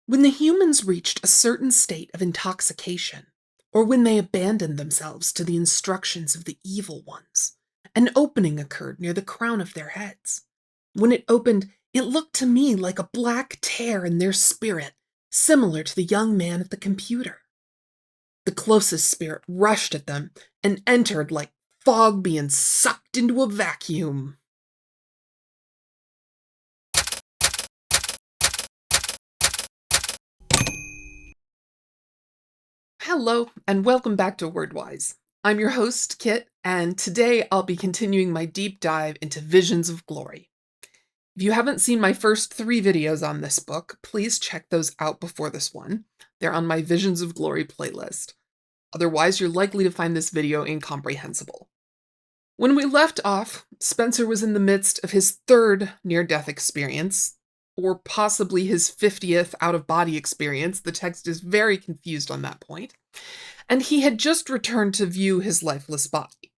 When the humans reached a certain state of intoxication, or when they abandoned themselves to the instructions of the evil ones, an opening occurred near the crown of their heads. When it opened, it looked to me like a black tear in their spirit, similar to the young man at the computer. The closest spirit rushed at them and entered like fog being sucked into a vacuum. Hello, and welcome back to WordWise. I'm your host, Kit, and today I'll be continuing my deep dive into Visions of Glory. If you haven't seen my first 3 videos on this book, please check those out before this one. They're on my Visions of Glory playlist. Otherwise, you're likely to find this video incomprehensible. When we left off, Spencer was in the midst of his 3rd near-death experience, or possibly his 50th out-of-body experience. The text is very confused on that point. And he had just returned to view his lifeless body.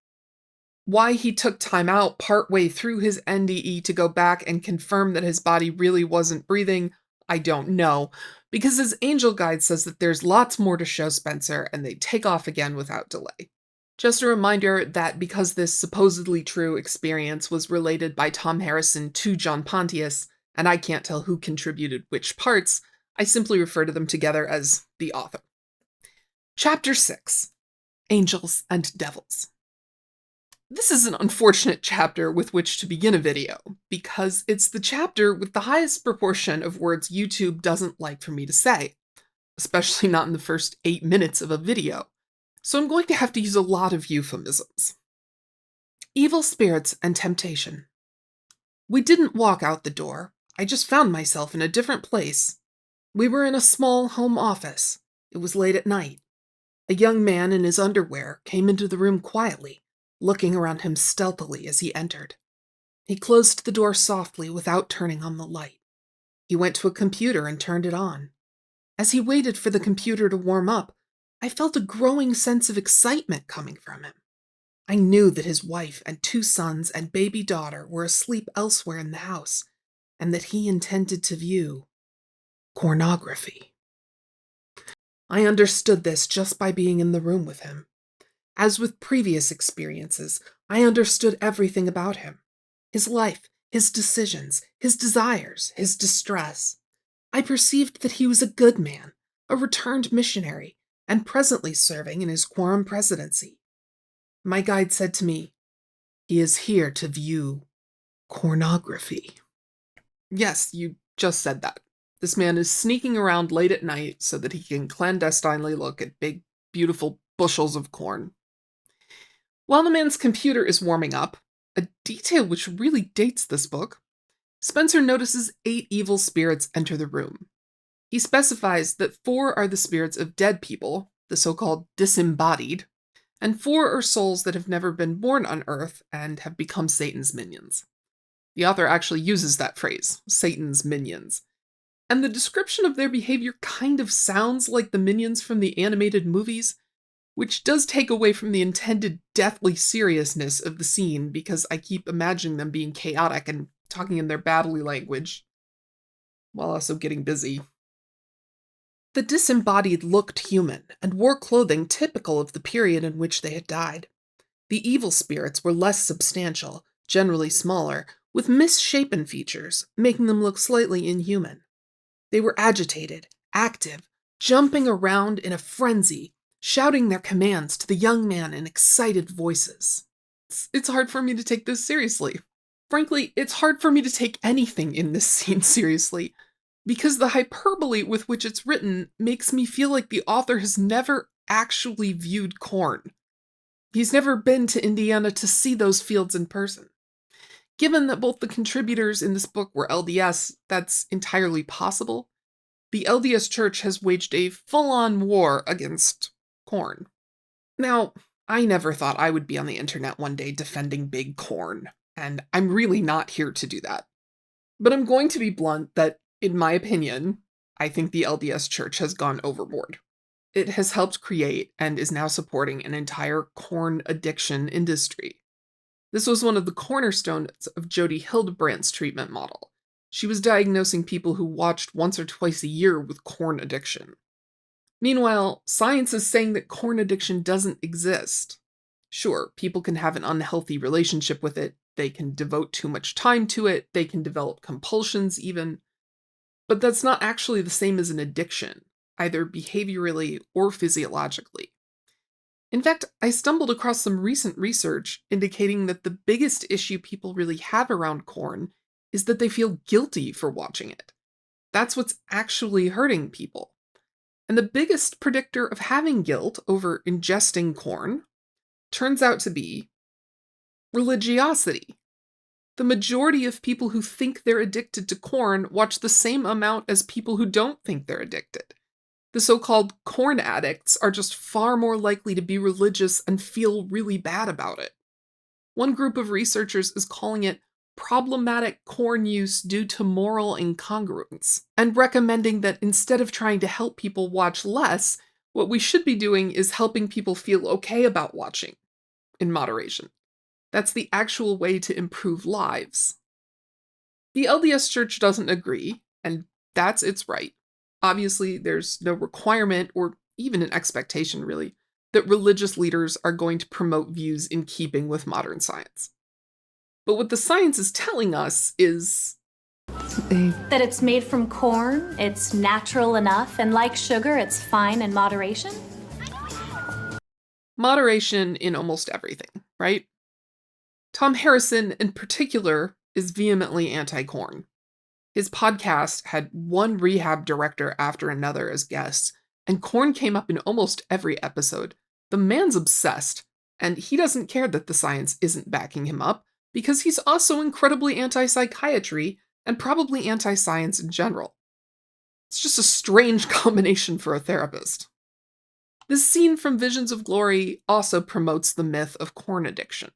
Why he took time out partway through his NDE to go back and confirm that his body really wasn't breathing, I don't know, because his angel guide says that there's lots more to show Spencer, and they take off again without delay. Just a reminder that because this supposedly true experience was related by Thom Harrison to John Pontius, and I can't tell who contributed which parts, I simply refer to them together as the author. Chapter 6, Angels and Devils. This is an unfortunate chapter with which to begin a video, because it's the chapter with the highest proportion of words YouTube doesn't like for me to say, especially not in the first 8 minutes of a video, so I'm going to have to use a lot of euphemisms. Evil spirits and temptation. We didn't walk out the door. I just found myself in a different place. We were in a small home office. It was late at night. A young man in his underwear came into the room quietly, looking around him stealthily as he entered. He closed the door softly without turning on the light. He went to a computer and turned it on. As he waited for the computer to warm up, I felt a growing sense of excitement coming from him. I knew that his wife and 2 sons and baby daughter were asleep elsewhere in the house, and that he intended to view pornography. I understood this just by being in the room with him. As with previous experiences, I understood everything about him. His life, his decisions, his desires, his distress. I perceived that he was a good man, a returned missionary, and presently serving in his quorum presidency. My guide said to me, "He is here to view pornography." Yes, you just said that. This man is sneaking around late at night so that he can clandestinely look at big, beautiful bushels of corn. While the man's computer is warming up, a detail which really dates this book, Spencer notices 8 evil spirits enter the room. He specifies that 4 are the spirits of dead people, the so-called disembodied, and 4 are souls that have never been born on Earth and have become Satan's minions. The author actually uses that phrase, Satan's minions. And the description of their behavior kind of sounds like the minions from the animated movies, which does take away from the intended deathly seriousness of the scene because I keep imagining them being chaotic and talking in their battly language, while also getting busy. The disembodied looked human and wore clothing typical of the period in which they had died. The evil spirits were less substantial, generally smaller, with misshapen features, making them look slightly inhuman. They were agitated, active, jumping around in a frenzy, shouting their commands to the young man in excited voices. It's hard for me to take this seriously. Frankly, it's hard for me to take anything in this scene seriously, because the hyperbole with which it's written makes me feel like the author has never actually viewed corn. He's never been to Indiana to see those fields in person. Given that both the contributors in this book were LDS, that's entirely possible. The LDS Church has waged a full-on war against corn. Now, I never thought I would be on the internet one day defending big corn, and I'm really not here to do that. But I'm going to be blunt that, in my opinion, I think the LDS Church has gone overboard. It has helped create and is now supporting an entire corn addiction industry. This was one of the cornerstones of Jody Hildebrandt's treatment model, She was diagnosing people who watched once or twice a year with porn addiction. Meanwhile, science is saying that porn addiction doesn't exist. Sure, people can have an unhealthy relationship with it, they can devote too much time to it, they can develop compulsions even, but that's not actually the same as an addiction, either behaviorally or physiologically. In fact, I stumbled across some recent research indicating that the biggest issue people really have around porn is that they feel guilty for watching it. That's what's actually hurting people. And the biggest predictor of having guilt over ingesting porn turns out to be religiosity. The majority of people who think they're addicted to porn watch the same amount as people who don't think they're addicted. The so-called porn addicts are just far more likely to be religious and feel really bad about it. One group of researchers is calling it problematic porn use due to moral incongruence, and recommending that instead of trying to help people watch less, what we should be doing is helping people feel okay about watching, in moderation. That's the actual way to improve lives. The LDS Church doesn't agree, and that's its right. Obviously, there's no requirement, or even an expectation really, that religious leaders are going to promote views in keeping with modern science. But what the science is telling us is that it's made from corn, it's natural enough, and like sugar, it's fine in moderation? Moderation in almost everything, right? Thom Harrison, in particular, is vehemently anti-corn. His podcast had one rehab director after another as guests, and corn came up in almost every episode. The man's obsessed, and he doesn't care that the science isn't backing him up, because he's also incredibly anti-psychiatry and probably anti-science in general. It's just a strange combination for a therapist. This scene from Visions of Glory also promotes the myth of corn addiction.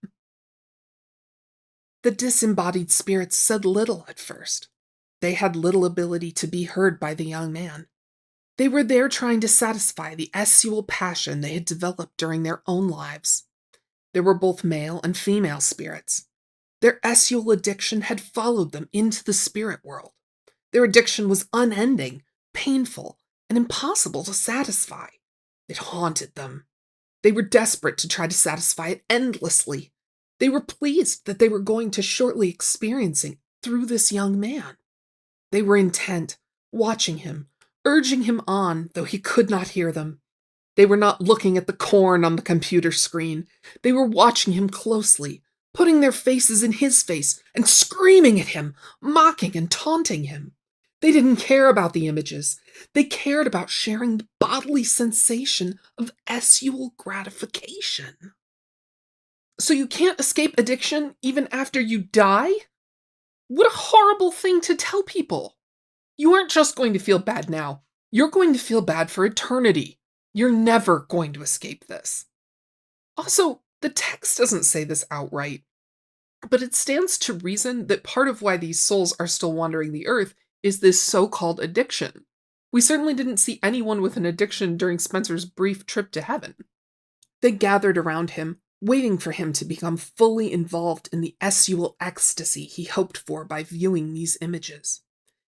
The disembodied spirits said little at first. They had little ability to be heard by the young man. They were there trying to satisfy the sexual passion they had developed during their own lives. There were both male and female spirits. Their sexual addiction had followed them into the spirit world. Their addiction was unending, painful, and impossible to satisfy. It haunted them. They were desperate to try to satisfy it endlessly. They were pleased that they were going to shortly experiencing through this young man. They were intent, watching him, urging him on, though he could not hear them. They were not looking at the corn on the computer screen. They were watching him closely, putting their faces in his face and screaming at him, mocking and taunting him. They didn't care about the images. They cared about sharing the bodily sensation of sexual gratification. So you can't escape addiction even after you die? What a horrible thing to tell people. You aren't just going to feel bad now. You're going to feel bad for eternity. You're never going to escape this. Also, the text doesn't say this outright, but it stands to reason that part of why these souls are still wandering the earth is this so-called addiction. We certainly didn't see anyone with an addiction during Spencer's brief trip to heaven. They gathered around him, waiting for him to become fully involved in the sexual ecstasy he hoped for by viewing these images.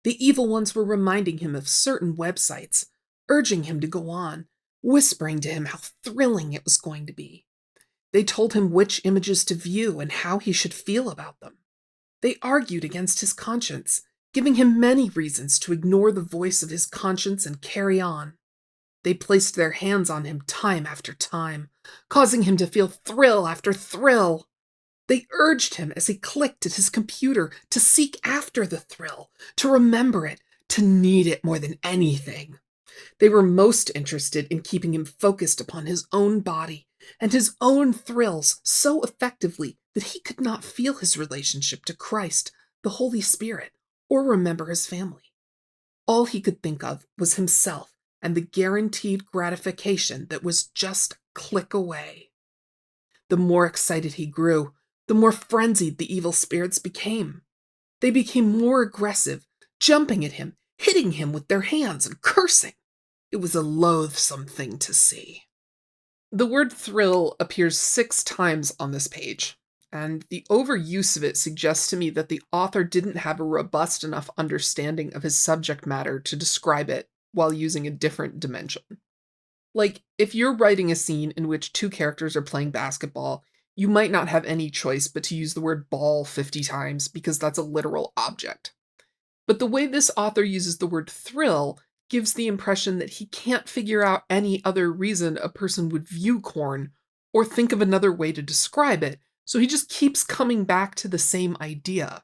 The evil ones were reminding him of certain websites, urging him to go on, whispering to him how thrilling it was going to be. They told him which images to view and how he should feel about them. They argued against his conscience, giving him many reasons to ignore the voice of his conscience and carry on. They placed their hands on him time after time, causing him to feel thrill after thrill. They urged him as he clicked at his computer to seek after the thrill, to remember it, to need it more than anything. They were most interested in keeping him focused upon his own body and his own thrills so effectively that he could not feel his relationship to Christ, the Holy Spirit, or remember his family. All he could think of was himself and the guaranteed gratification that was just a click away. The more excited he grew, the more frenzied the evil spirits became. They became more aggressive, jumping at him, hitting him with their hands, and cursing. It was a loathsome thing to see. The word thrill appears 6 times on this page, and the overuse of it suggests to me that the author didn't have a robust enough understanding of his subject matter to describe it while using a different dimension. Like, if you're writing a scene in which two characters are playing basketball, you might not have any choice but to use the word ball 50 times because that's a literal object. But the way this author uses the word thrill gives the impression that he can't figure out any other reason a person would view corn or think of another way to describe it, so he just keeps coming back to the same idea.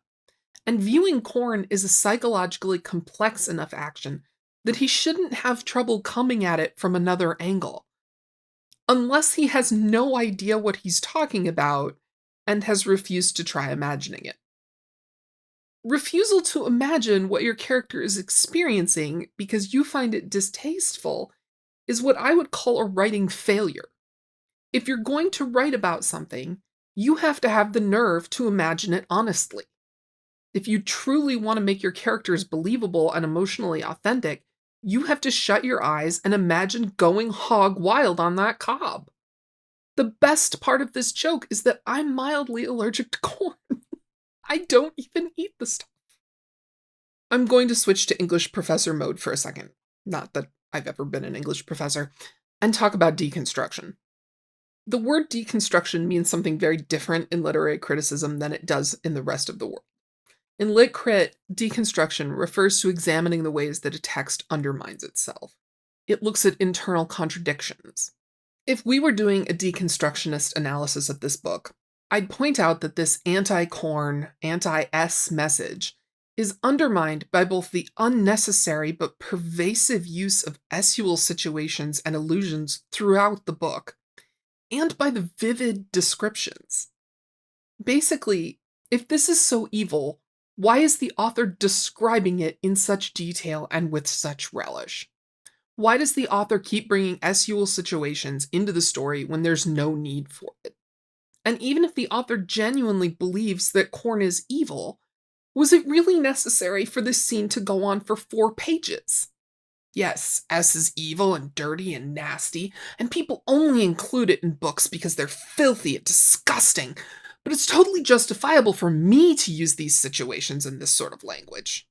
And viewing corn is a psychologically complex enough action that he shouldn't have trouble coming at it from another angle. Unless he has no idea what he's talking about and has refused to try imagining it. Refusal to imagine what your character is experiencing because you find it distasteful is what I would call a writing failure. If you're going to write about something, you have to have the nerve to imagine it honestly. If you truly want to make your characters believable and emotionally authentic, you have to shut your eyes and imagine going hog wild on that cob. The best part of this joke is that I'm mildly allergic to corn. I don't even eat the stuff. I'm going to switch to English professor mode for a second, not that I've ever been an English professor, and talk about deconstruction. The word deconstruction means something very different in literary criticism than it does in the rest of the world. In lit crit, deconstruction refers to examining the ways that a text undermines itself. It looks at internal contradictions. If we were doing a deconstructionist analysis of this book, I'd point out that this anti-corn, anti-S message is undermined by both the unnecessary but pervasive use of SUL situations and allusions throughout the book, and by the vivid descriptions. Basically, if this is so evil, why is the author describing it in such detail and with such relish? Why does the author keep bringing SUL situations into the story when there's no need for it? And even if the author genuinely believes that corn is evil, was it really necessary for this scene to go on for 4 pages? Yes, S is evil and dirty and nasty, and people only include it in books because they're filthy and disgusting, but it's totally justifiable for me to use these situations in this sort of language.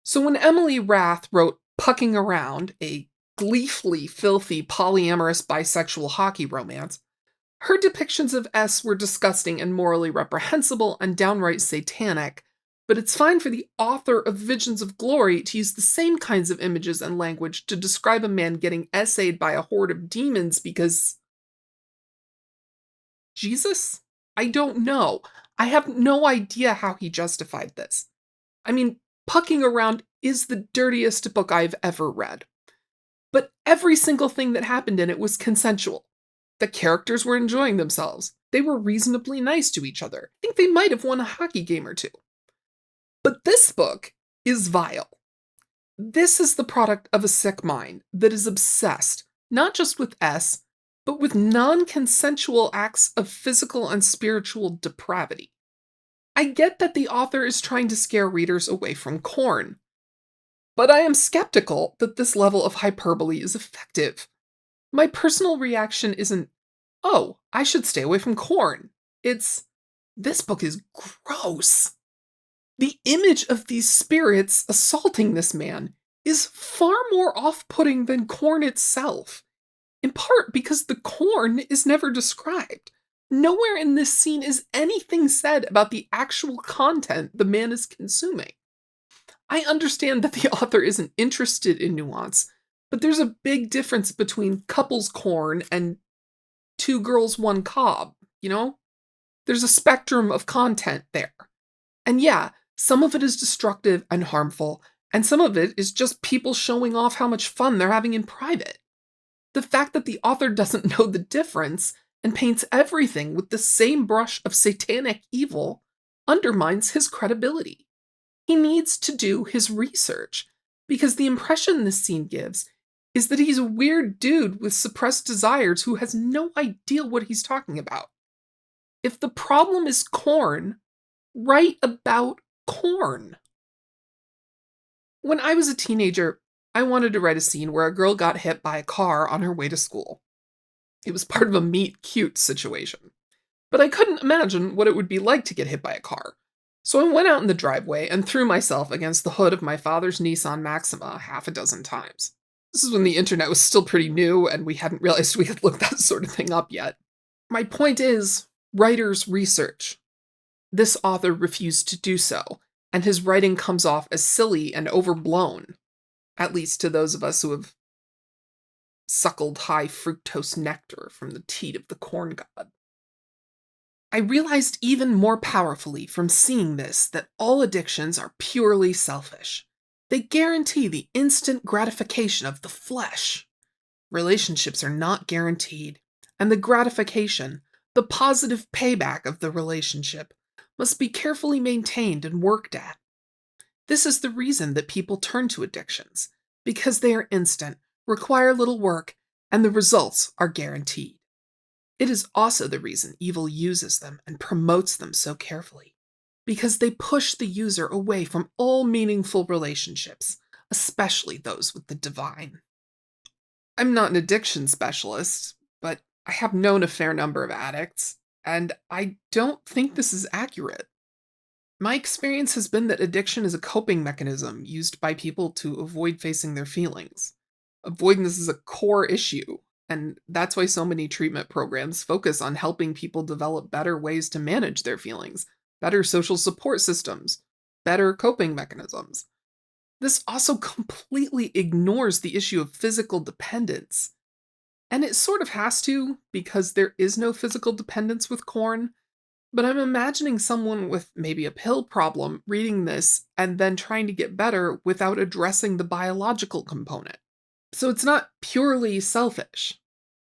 So when Emily Rath wrote Pucking Around, a gleefully filthy polyamorous bisexual hockey romance, her depictions of S were disgusting and morally reprehensible and downright satanic, but it's fine for the author of Visions of Glory to use the same kinds of images and language to describe a man getting essayed by a horde of demons because... Jesus? I don't know. I have no idea how he justified this. I mean, Pucking Around is the dirtiest book I've ever read. But every single thing that happened in it was consensual. The characters were enjoying themselves. They were reasonably nice to each other. I think they might have won a hockey game or two. But this book is vile. This is the product of a sick mind that is obsessed, not just with S, but with non-consensual acts of physical and spiritual depravity. I get that the author is trying to scare readers away from corn, but I am skeptical that this level of hyperbole is effective. My personal reaction isn't, oh, I should stay away from corn. It's, this book is gross. The image of these spirits assaulting this man is far more off-putting than corn itself, in part because the corn is never described. Nowhere in this scene is anything said about the actual content the man is consuming. I understand that the author isn't interested in nuance, but there's a big difference between couples corn and 2 girls, 1 cob, you know? There's a spectrum of content there. And yeah, some of it is destructive and harmful, and some of it is just people showing off how much fun they're having in private. The fact that the author doesn't know the difference and paints everything with the same brush of satanic evil undermines his credibility. He needs to do his research, because the impression this scene gives is that he's a weird dude with suppressed desires who has no idea what he's talking about. If the problem is corn, write about corn. When I was a teenager, I wanted to write a scene where a girl got hit by a car on her way to school. It was part of a meet cute situation. but I couldn't imagine what it would be like to get hit by a car. So I went out in the driveway and threw myself against the hood of my father's Nissan Maxima half a dozen times. This is when the internet was still pretty new and we hadn't realized we could look that sort of thing up yet. My point is, writers research. This author refused to do so, and his writing comes off as silly and overblown, at least to those of us who have suckled high fructose nectar from the teat of the corn god. I realized even more powerfully from seeing this that all addictions are purely selfish. They guarantee the instant gratification of the flesh. Relationships are not guaranteed, and the gratification, the positive payback of the relationship, must be carefully maintained and worked at. This is the reason that people turn to addictions, because they are instant, require little work, and the results are guaranteed. It is also the reason evil uses them and promotes them so carefully, because they push the user away from all meaningful relationships, especially those with the divine. I'm not an addiction specialist, but I have known a fair number of addicts, and I don't think this is accurate. My experience has been that addiction is a coping mechanism used by people to avoid facing their feelings. Avoidance is a core issue, and that's why so many treatment programs focus on helping people develop better ways to manage their feelings, better social support systems, better coping mechanisms. This also completely ignores the issue of physical dependence. And it sort of has to, because there is no physical dependence with corn, but I'm imagining someone with maybe a pill problem reading this and then trying to get better without addressing the biological component. So it's not purely selfish.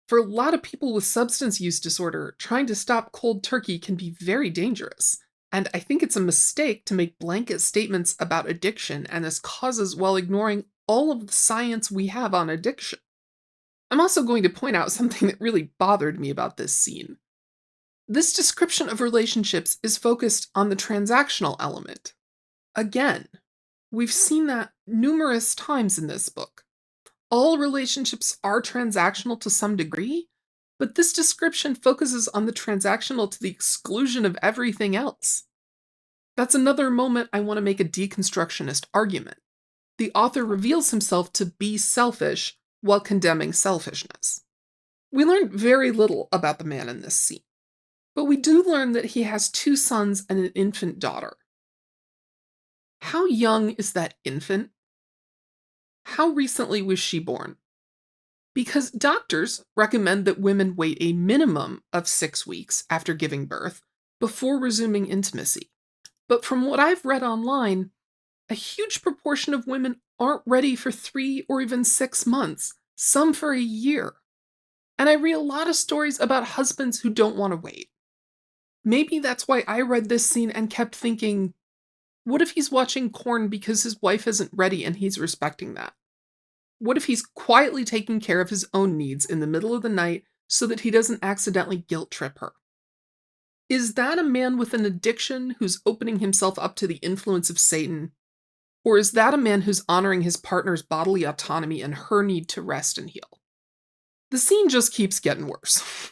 For a lot of people with substance use disorder, trying to stop cold turkey can be very dangerous. And I think it's a mistake to make blanket statements about addiction and its causes while ignoring all of the science we have on addiction. I'm also going to point out something that really bothered me about this scene. This description of relationships is focused on the transactional element. Again, we've seen that numerous times in this book. All relationships are transactional to some degree, but this description focuses on the transactional to the exclusion of everything else. That's another moment I want to make a deconstructionist argument. The author reveals himself to be selfish while condemning selfishness. We learn very little about the man in this scene, but we do learn that he has 2 sons and an infant daughter. How young is that infant? How recently was she born? Because doctors recommend that women wait a minimum of 6 weeks after giving birth before resuming intimacy. But from what I've read online, a huge proportion of women aren't ready for 3 or even 6 months, some for a year. And I read a lot of stories about husbands who don't want to wait. Maybe that's why I read this scene and kept thinking, what if he's watching porn because his wife isn't ready and he's respecting that? What if he's quietly taking care of his own needs in the middle of the night so that he doesn't accidentally guilt trip her? Is that a man with an addiction who's opening himself up to the influence of Satan? Or is that a man who's honoring his partner's bodily autonomy and her need to rest and heal? The scene just keeps getting worse.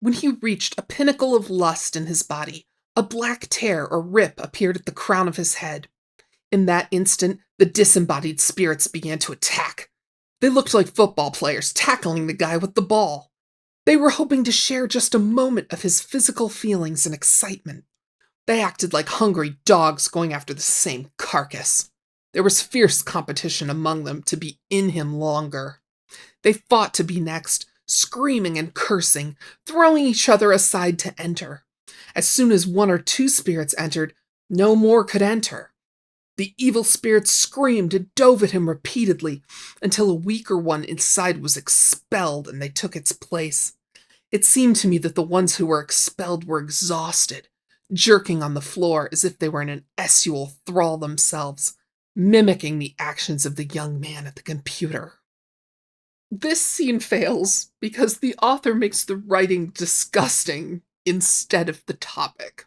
When he reached a pinnacle of lust in his body, a black tear or rip appeared at the crown of his head. In that instant, the disembodied spirits began to attack. They looked like football players tackling the guy with the ball. They were hoping to share just a moment of his physical feelings and excitement. They acted like hungry dogs going after the same carcass. There was fierce competition among them to be in him longer. They fought to be next, screaming and cursing, throwing each other aside to enter. As soon as 1 or 2 spirits entered, no more could enter. The evil spirits screamed and dove at him repeatedly until a weaker one inside was expelled and they took its place. It seemed to me that the ones who were expelled were exhausted, jerking on the floor as if they were in an essual thrall themselves, mimicking the actions of the young man at the computer. This scene fails because the author makes the writing disgusting instead of the topic.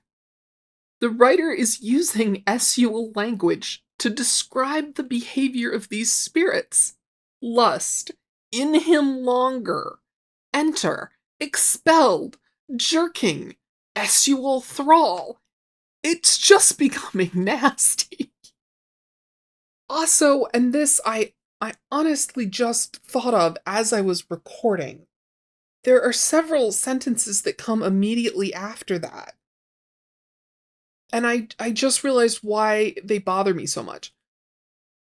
The writer is using essual language to describe the behavior of these spirits. Lust, in him longer, enter, expelled, jerking, sexual thrall. It's just becoming nasty. Also, and this I honestly just thought of as I was recording, there are several sentences that come immediately after that. And I just realized why they bother me so much.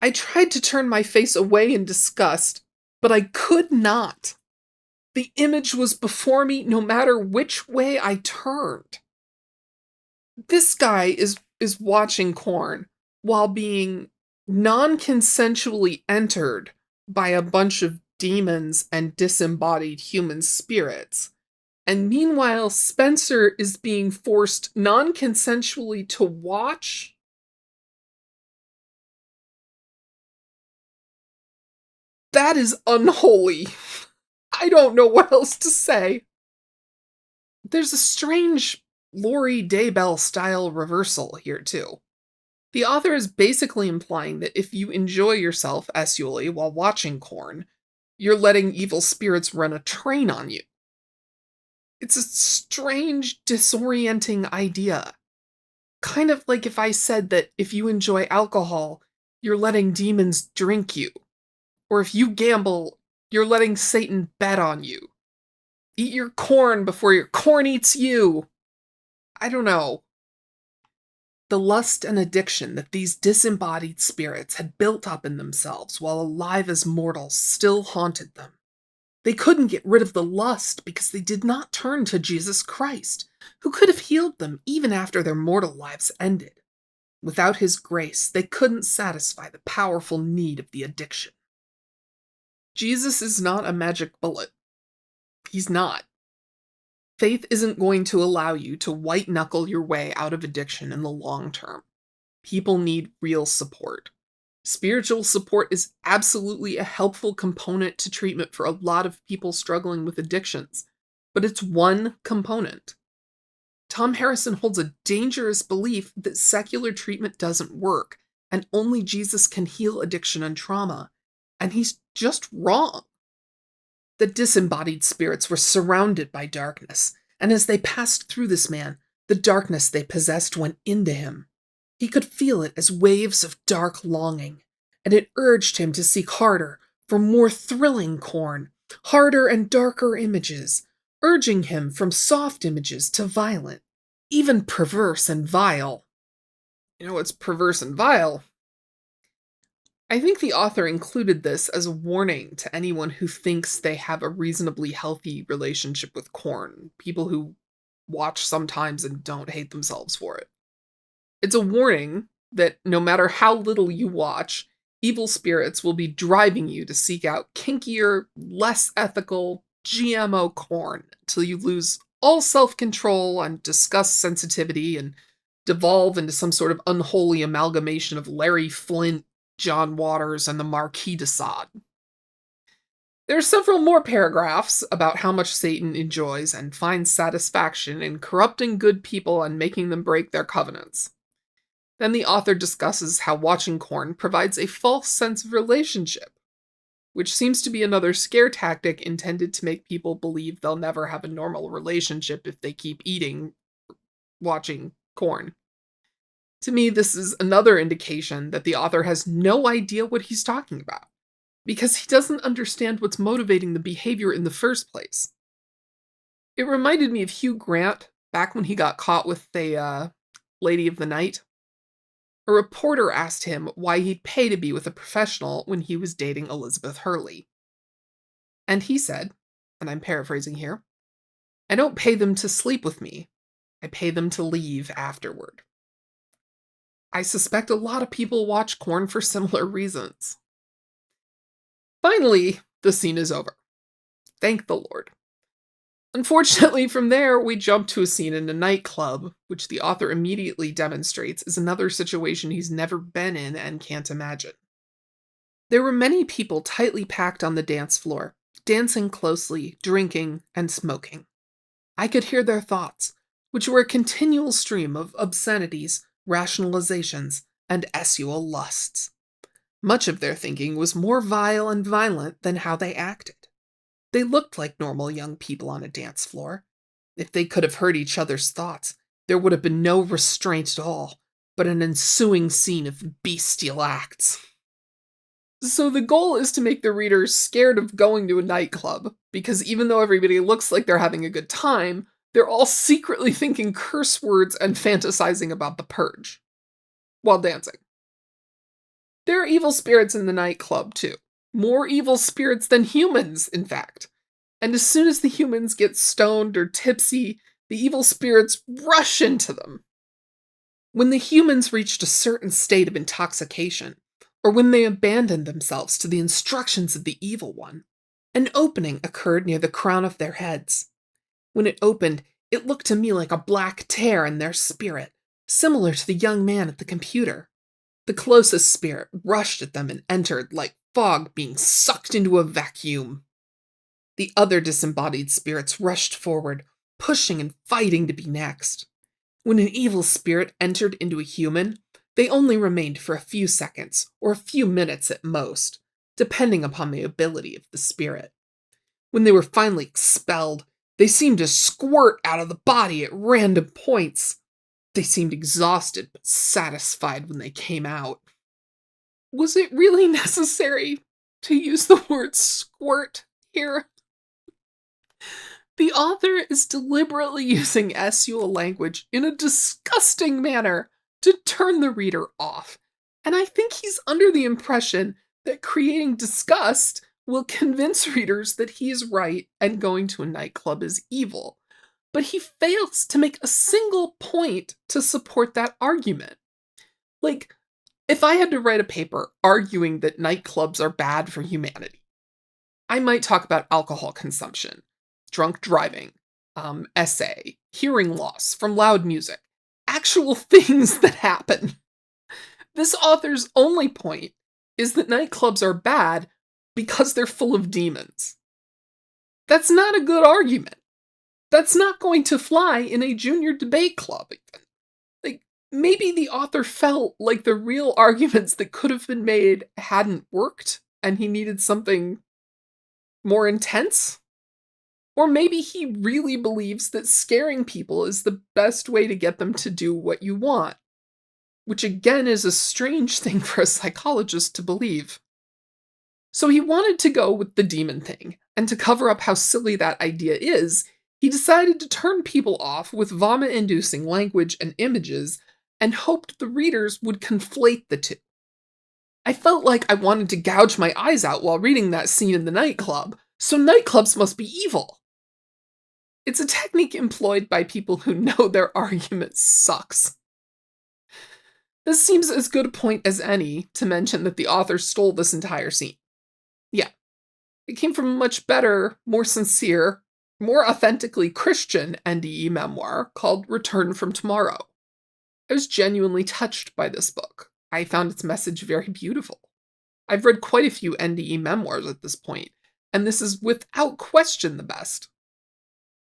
I tried to turn my face away in disgust, but I could not. The image was before me no matter which way I turned. This guy is watching porn while being non-consensually entered by a bunch of demons and disembodied human spirits. And meanwhile, Spencer is being forced non-consensually to watch. That is unholy. I don't know what else to say. There's a strange Lori Daybell style reversal here too. The author is basically implying that if you enjoy yourself sexually while watching porn, you're letting evil spirits run a train on you. It's a strange, disorienting idea. Kind of like if I said that if you enjoy alcohol, you're letting demons drink you. Or if you gamble, you're letting Satan bet on you. Eat your corn before your corn eats you. I don't know. The lust and addiction that these disembodied spirits had built up in themselves while alive as mortals still haunted them. They couldn't get rid of the lust because they did not turn to Jesus Christ, who could have healed them even after their mortal lives ended. Without his grace, they couldn't satisfy the powerful need of the addiction. Jesus is not a magic bullet. He's not. Faith isn't going to allow you to white-knuckle your way out of addiction in the long term. People need real support. Spiritual support is absolutely a helpful component to treatment for a lot of people struggling with addictions, but it's one component. Thom Harrison holds a dangerous belief that secular treatment doesn't work, and only Jesus can heal addiction and trauma, and he's just wrong. The disembodied spirits were surrounded by darkness, and as they passed through this man, the darkness they possessed went into him. He could feel it as waves of dark longing, and it urged him to seek harder for more thrilling porn, harder and darker images, urging him from soft images to violent, even perverse and vile. You know what's perverse and vile? I think the author included this as a warning to anyone who thinks they have a reasonably healthy relationship with porn, people who watch sometimes and don't hate themselves for it. It's a warning that no matter how little you watch, evil spirits will be driving you to seek out kinkier, less ethical, GMO porn until you lose all self-control and disgust sensitivity and devolve into some sort of unholy amalgamation of Larry Flint, John Waters, and the Marquis de Sade. There are several more paragraphs about how much Satan enjoys and finds satisfaction in corrupting good people and making them break their covenants. Then the author discusses how watching porn provides a false sense of relationship, which seems to be another scare tactic intended to make people believe they'll never have a normal relationship if they keep watching porn. To me, this is another indication that the author has no idea what he's talking about, because he doesn't understand what's motivating the behavior in the first place. It reminded me of Hugh Grant back when he got caught with a Lady of the Night. A reporter asked him why he'd pay to be with a professional when he was dating Elizabeth Hurley. And he said, and I'm paraphrasing here, "I don't pay them to sleep with me. I pay them to leave afterward." I suspect a lot of people watch porn for similar reasons. Finally, the scene is over. Thank the Lord. Unfortunately, from there, we jump to a scene in a nightclub, which the author immediately demonstrates is another situation he's never been in and can't imagine. There were many people tightly packed on the dance floor, dancing closely, drinking, and smoking. I could hear their thoughts, which were a continual stream of obscenities, rationalizations, and sexual lusts. Much of their thinking was more vile and violent than how they acted. They looked like normal young people on a dance floor, If they could have heard each other's thoughts, there would have been no restraint at all, but an ensuing scene of bestial acts. So the goal is to make the readers scared of going to a nightclub, because even though everybody looks like they're having a good time, they're all secretly thinking curse words and fantasizing about the purge while dancing. There are evil spirits in the nightclub, too. More evil spirits than humans, in fact. And as soon as the humans get stoned or tipsy, the evil spirits rush into them. When the humans reached a certain state of intoxication, or when they abandoned themselves to the instructions of the evil one, an opening occurred near the crown of their heads. When it opened, it looked to me like a black tear in their spirit, similar to the young man at the computer. The closest spirit rushed at them and entered like fog being sucked into a vacuum. The other disembodied spirits rushed forward, pushing and fighting to be next. When an evil spirit entered into a human, they only remained for a few seconds, or a few minutes at most, depending upon the ability of the spirit. When they were finally expelled, they seemed to squirt out of the body at random points. They seemed exhausted but satisfied when they came out. Was it really necessary to use the word squirt here? The author is deliberately using sexual language in a disgusting manner to turn the reader off. And I think he's under the impression that creating disgust will convince readers that he is right and going to a nightclub is evil. But he fails to make a single point to support that argument. Like, if I had to write a paper arguing that nightclubs are bad for humanity, I might talk about alcohol consumption, drunk driving, essay, hearing loss from loud music, actual things that happen. This author's only point is that nightclubs are bad because they're full of demons. That's not a good argument. That's not going to fly in a junior debate club, even. Like, maybe the author felt like the real arguments that could have been made hadn't worked, and he needed something more intense? Or maybe he really believes that scaring people is the best way to get them to do what you want. Which again is a strange thing for a psychologist to believe. So he wanted to go with the demon thing, and to cover up how silly that idea is, he decided to turn people off with vomit-inducing language and images, and hoped the readers would conflate the two. I felt like I wanted to gouge my eyes out while reading that scene in the nightclub, so nightclubs must be evil. It's a technique employed by people who know their argument sucks. This seems as good a point as any to mention that the author stole this entire scene. Yeah, it came from a much better, more sincere, more authentically Christian NDE memoir called Return from Tomorrow. I was genuinely touched by this book. I found its message very beautiful. I've read quite a few NDE memoirs at this point, and this is without question the best.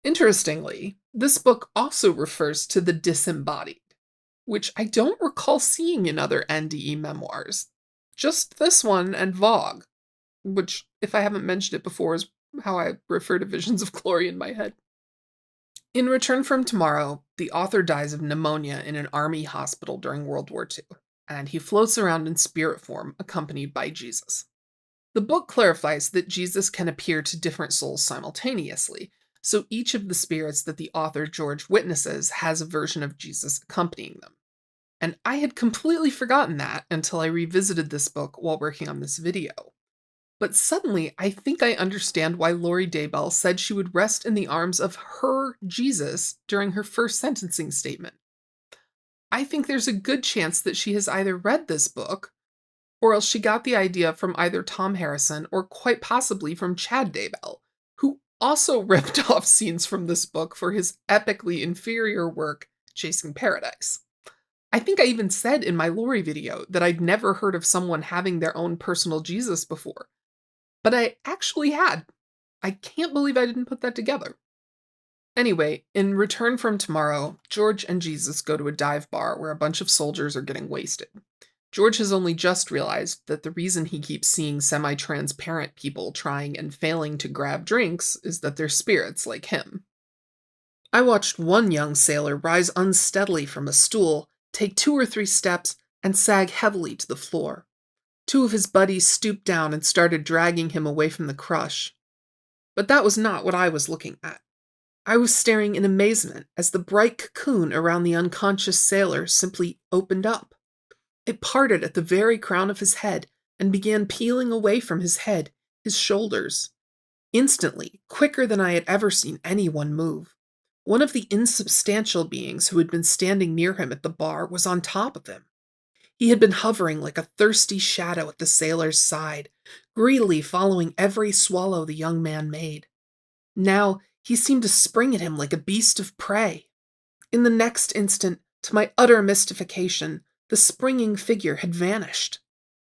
Interestingly, this book also refers to the disembodied, which I don't recall seeing in other NDE memoirs. Just this one and Vogue, which, if I haven't mentioned it before, is how I refer to visions of glory in my head. In Return from Tomorrow, the author dies of pneumonia in an army hospital during World War II, and he floats around in spirit form accompanied by Jesus. The book clarifies that Jesus can appear to different souls simultaneously, so each of the spirits that the author George witnesses has a version of Jesus accompanying them. And I had completely forgotten that until I revisited this book while working on this video. But suddenly, I think I understand why Lori Daybell said she would rest in the arms of her Jesus during her first sentencing statement. I think there's a good chance that she has either read this book, or else she got the idea from either Thom Harrison or quite possibly from Chad Daybell, who also ripped off scenes from this book for his epically inferior work, Chasing Paradise. I think I even said in my Lori video that I'd never heard of someone having their own personal Jesus before. But I actually had. I can't believe I didn't put that together. Anyway, in Return from Tomorrow, George and Jesus go to a dive bar where a bunch of soldiers are getting wasted. George has only just realized that the reason he keeps seeing semi-transparent people trying and failing to grab drinks is that they're spirits like him. I watched one young sailor rise unsteadily from a stool, take 2 or 3 steps, and sag heavily to the floor. 2 of his buddies stooped down and started dragging him away from the crush. But that was not what I was looking at. I was staring in amazement as the bright cocoon around the unconscious sailor simply opened up. It parted at the very crown of his head and began peeling away from his head, his shoulders. Instantly, quicker than I had ever seen anyone move. One of the insubstantial beings who had been standing near him at the bar was on top of him. He had been hovering like a thirsty shadow at the sailor's side, greedily following every swallow the young man made. Now, he seemed to spring at him like a beast of prey. In the next instant, to my utter mystification, the springing figure had vanished.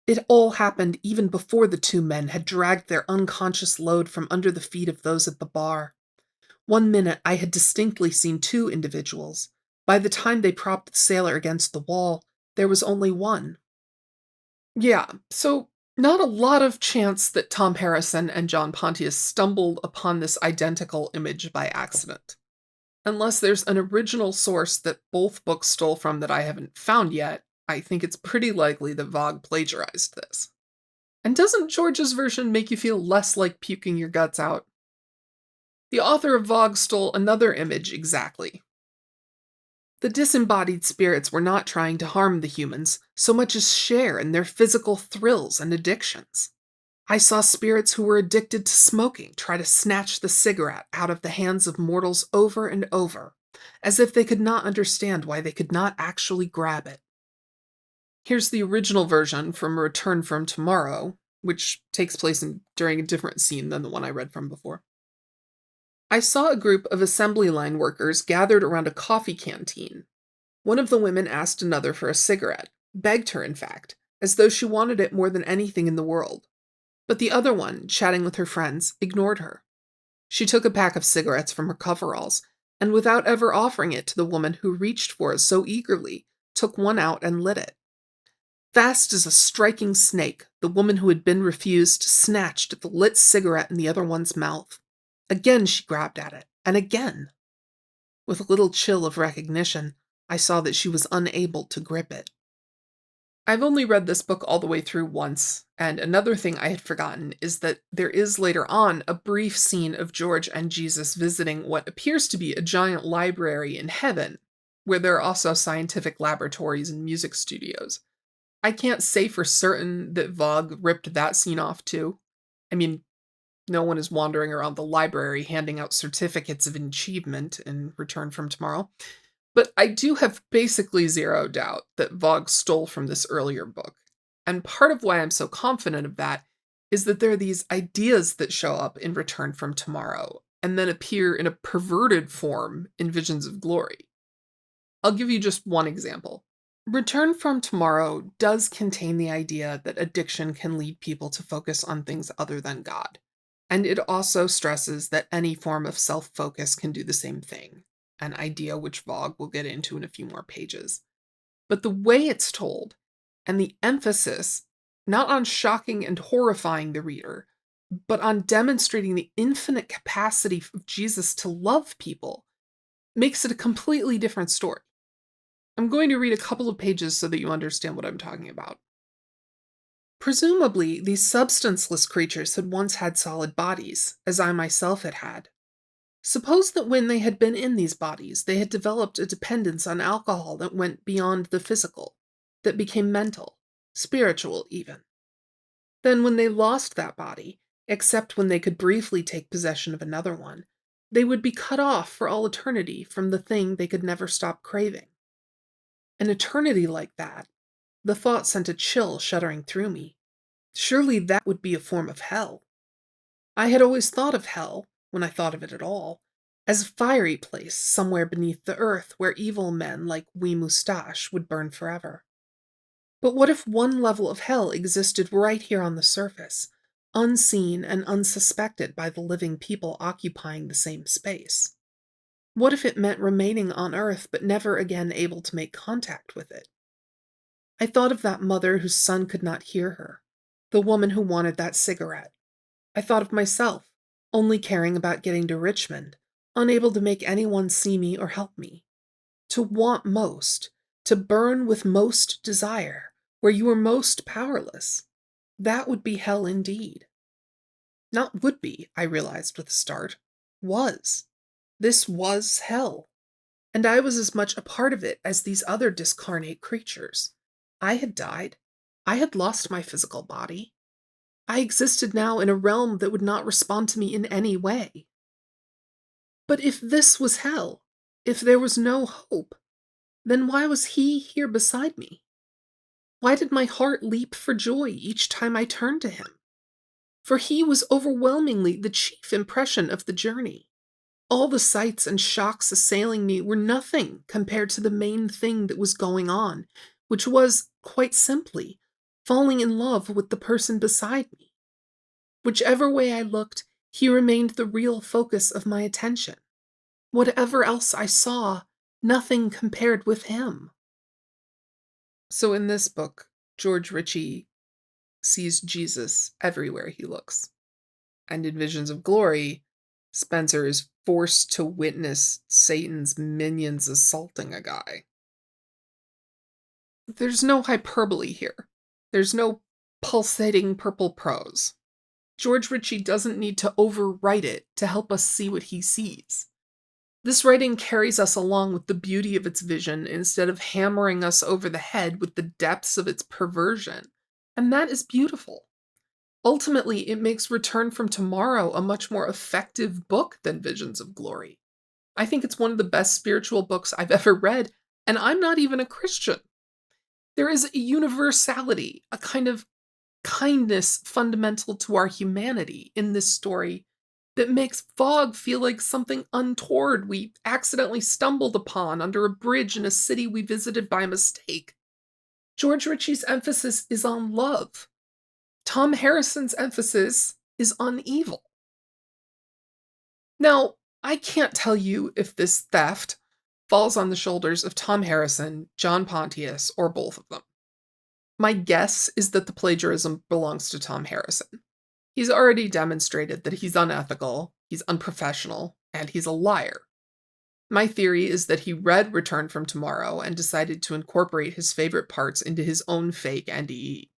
It all happened even before the 2 men had dragged their unconscious load from under the feet of those at the bar. 1 minute I had distinctly seen 2 individuals. By the time they propped the sailor against the wall, there was only 1. Yeah, so not a lot of chance that Thom Harrison and John Pontius stumbled upon this identical image by accident. Unless there's an original source that both books stole from that I haven't found yet, I think it's pretty likely that Vogue plagiarized this. And doesn't George's version make you feel less like puking your guts out? The author of Vogue stole another image exactly. The disembodied spirits were not trying to harm the humans so much as share in their physical thrills and addictions. I saw spirits who were addicted to smoking try to snatch the cigarette out of the hands of mortals over and over, as if they could not understand why they could not actually grab it. Here's the original version from Return from Tomorrow, which takes place during a different scene than the one I read from before. I saw a group of assembly line workers gathered around a coffee canteen. One of the women asked another for a cigarette, begged her in fact, as though she wanted it more than anything in the world. But the other one, chatting with her friends, ignored her. She took a pack of cigarettes from her coveralls, and without ever offering it to the woman who reached for it so eagerly, took one out and lit it. Fast as a striking snake, the woman who had been refused snatched at the lit cigarette in the other one's mouth. Again she grabbed at it, and again. With a little chill of recognition, I saw that she was unable to grip it. I've only read this book all the way through once, and another thing I had forgotten is that there is later on a brief scene of George and Jesus visiting what appears to be a giant library in heaven, where there are also scientific laboratories and music studios. I can't say for certain that Vogue ripped that scene off too. I mean, no one is wandering around the library handing out certificates of achievement in Return from Tomorrow. But I do have basically zero doubt that Vogue stole from this earlier book. And part of why I'm so confident of that is that there are these ideas that show up in Return from Tomorrow and then appear in a perverted form in Visions of Glory. I'll give you just one example. Return from Tomorrow does contain the idea that addiction can lead people to focus on things other than God. And it also stresses that any form of self-focus can do the same thing, an idea which Vogue will get into in a few more pages. But the way it's told, and the emphasis, not on shocking and horrifying the reader, but on demonstrating the infinite capacity of Jesus to love people, makes it a completely different story. I'm going to read a couple of pages so that you understand what I'm talking about. Presumably, these substanceless creatures had once had solid bodies, as I myself had had. Suppose that when they had been in these bodies, they had developed a dependence on alcohol that went beyond the physical, that became mental, spiritual even. Then when they lost that body, except when they could briefly take possession of another one, they would be cut off for all eternity from the thing they could never stop craving. An eternity like that, the thought sent a chill shuddering through me. Surely that would be a form of hell. I had always thought of hell, when I thought of it at all, as a fiery place somewhere beneath the earth where evil men like Wee Moustache would burn forever. But what if one level of hell existed right here on the surface, unseen and unsuspected by the living people occupying the same space? What if it meant remaining on Earth but never again able to make contact with it? I thought of that mother whose son could not hear her, the woman who wanted that cigarette. I thought of myself, only caring about getting to Richmond, unable to make anyone see me or help me, to want most, to burn with most desire, where you are most powerless. That would be hell indeed. Not would be, I realized with a start. Was. This was hell. And I was as much a part of it as these other discarnate creatures. I had died. I had lost my physical body. I existed now in a realm that would not respond to me in any way. But if this was hell, if there was no hope, then why was he here beside me? Why did my heart leap for joy each time I turned to him? For he was overwhelmingly the chief impression of the journey. All the sights and shocks assailing me were nothing compared to the main thing that was going on, which was, quite simply, falling in love with the person beside me. Whichever way I looked, he remained the real focus of my attention. Whatever else I saw, nothing compared with him. So in this book, George Ritchie sees Jesus everywhere he looks. And in Visions of Glory, Spencer is forced to witness Satan's minions assaulting a guy. There's no hyperbole here. There's no pulsating purple prose. George Ritchie doesn't need to overwrite it to help us see what he sees. This writing carries us along with the beauty of its vision instead of hammering us over the head with the depths of its perversion. And that is beautiful. Ultimately, it makes Return from Tomorrow a much more effective book than Visions of Glory. I think it's one of the best spiritual books I've ever read, and I'm not even a Christian. There is a universality, a kind of kindness fundamental to our humanity in this story that makes fog feel like something untoward we accidentally stumbled upon under a bridge in a city we visited by mistake. George Ritchie's emphasis is on love. Thom Harrison's emphasis is on evil. Now, I can't tell you if this theft falls on the shoulders of Thom Harrison, John Pontius, or both of them. My guess is that the plagiarism belongs to Thom Harrison. He's already demonstrated that he's unethical, he's unprofessional, and he's a liar. My theory is that he read Return from Tomorrow and decided to incorporate his favorite parts into his own fake NDE.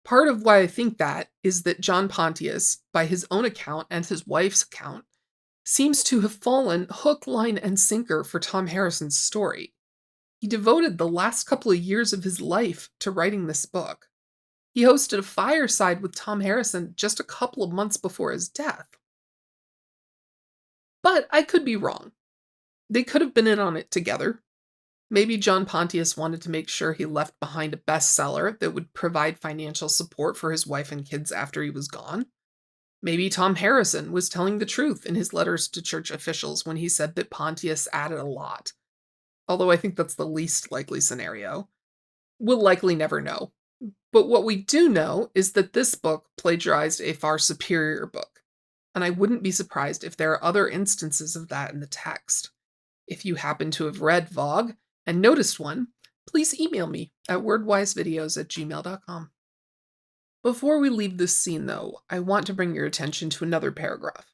Part of why I think that is that John Pontius, by his own account and his wife's account, seems to have fallen hook, line, and sinker for Thom Harrison's story. He devoted the last couple of years of his life to writing this book. He hosted a fireside with Thom Harrison just a couple of months before his death. But I could be wrong. They could have been in on it together. Maybe John Pontius wanted to make sure he left behind a bestseller that would provide financial support for his wife and kids after he was gone. Maybe Thom Harrison was telling the truth in his letters to church officials when he said that Pontius added a lot. Although I think that's the least likely scenario. We'll likely never know. But what we do know is that this book plagiarized a far superior book. And I wouldn't be surprised if there are other instances of that in the text. If you happen to have read Vogue and noticed one, please email me at wordwisevideos@gmail.com. Before we leave this scene, though, I want to bring your attention to another paragraph.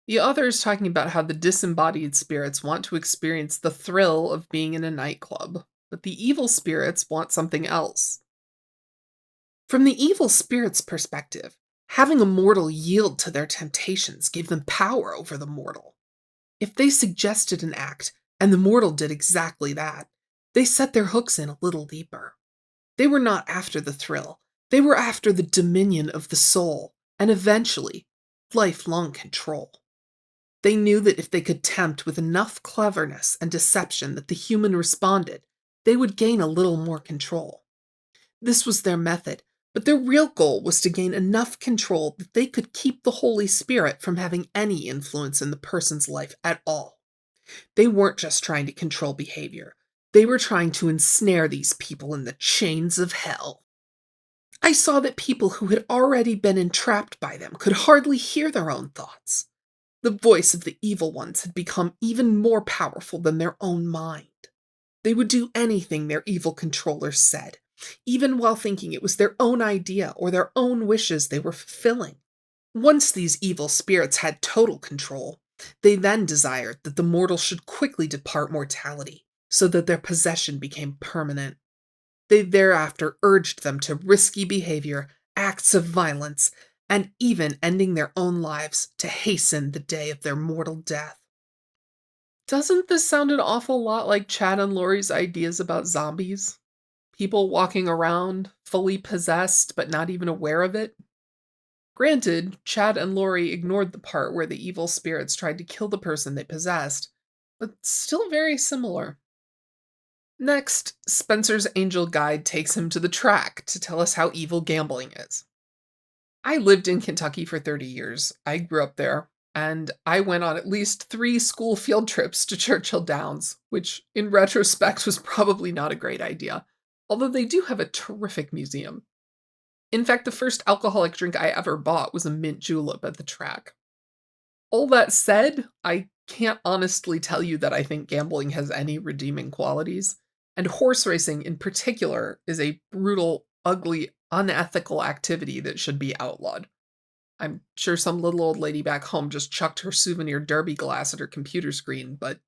The author is talking about how the disembodied spirits want to experience the thrill of being in a nightclub, but the evil spirits want something else. From the evil spirits' perspective, having a mortal yield to their temptations gave them power over the mortal. If they suggested an act, and the mortal did exactly that, they set their hooks in a little deeper. They were not after the thrill, they were after the dominion of the soul, and eventually, lifelong control. They knew that if they could tempt with enough cleverness and deception that the human responded, they would gain a little more control. This was their method, but their real goal was to gain enough control that they could keep the Holy Spirit from having any influence in the person's life at all. They weren't just trying to control behavior. They were trying to ensnare these people in the chains of hell. I saw that people who had already been entrapped by them could hardly hear their own thoughts. The voice of the evil ones had become even more powerful than their own mind. They would do anything their evil controllers said, even while thinking it was their own idea or their own wishes they were fulfilling. Once these evil spirits had total control, They then desired that the mortal should quickly depart mortality, so that their possession became permanent. They thereafter urged them to risky behavior, acts of violence, and even ending their own lives to hasten the day of their mortal death. Doesn't this sound an awful lot like Chad and Lori's ideas about zombies? People walking around, fully possessed, but not even aware of it? Granted, Chad and Lori ignored the part where the evil spirits tried to kill the person they possessed, but still very similar. Next, Spencer's angel guide takes him to the track to tell us how evil gambling is. I lived in Kentucky for 30 years. I grew up there, and I went on at least 3 school field trips to Churchill Downs, which in retrospect was probably not a great idea, although they do have a terrific museum. In fact, the first alcoholic drink I ever bought was a mint julep at the track. All that said, I can't honestly tell you that I think gambling has any redeeming qualities, and horse racing in particular is a brutal, ugly, unethical activity that should be outlawed. I'm sure some little old lady back home just chucked her souvenir derby glass at her computer screen, but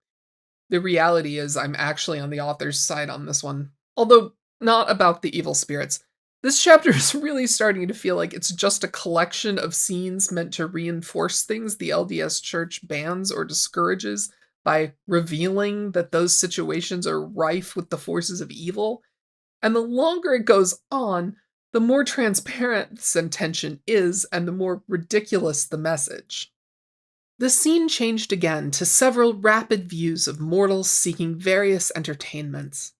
the reality is I'm actually on the author's side on this one. Although, not about the evil spirits. This chapter is really starting to feel like it's just a collection of scenes meant to reinforce things the LDS Church bans or discourages by revealing that those situations are rife with the forces of evil. And the longer it goes on, the more transparent this intention is and the more ridiculous the message. The scene changed again to several rapid views of mortals seeking various entertainments.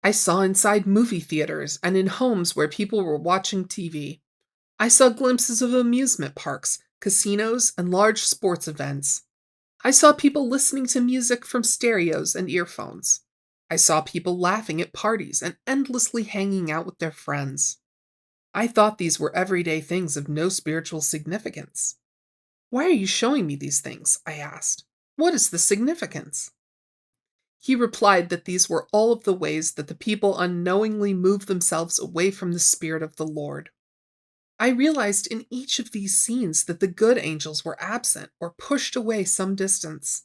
I saw inside movie theaters and in homes where people were watching TV. I saw glimpses of amusement parks, casinos, and large sports events. I saw people listening to music from stereos and earphones. I saw people laughing at parties and endlessly hanging out with their friends. I thought these were everyday things of no spiritual significance. "Why are you showing me these things?" I asked. "What is the significance?" He replied that these were all of the ways that the people unknowingly move themselves away from the Spirit of the Lord. I realized in each of these scenes that the good angels were absent or pushed away some distance.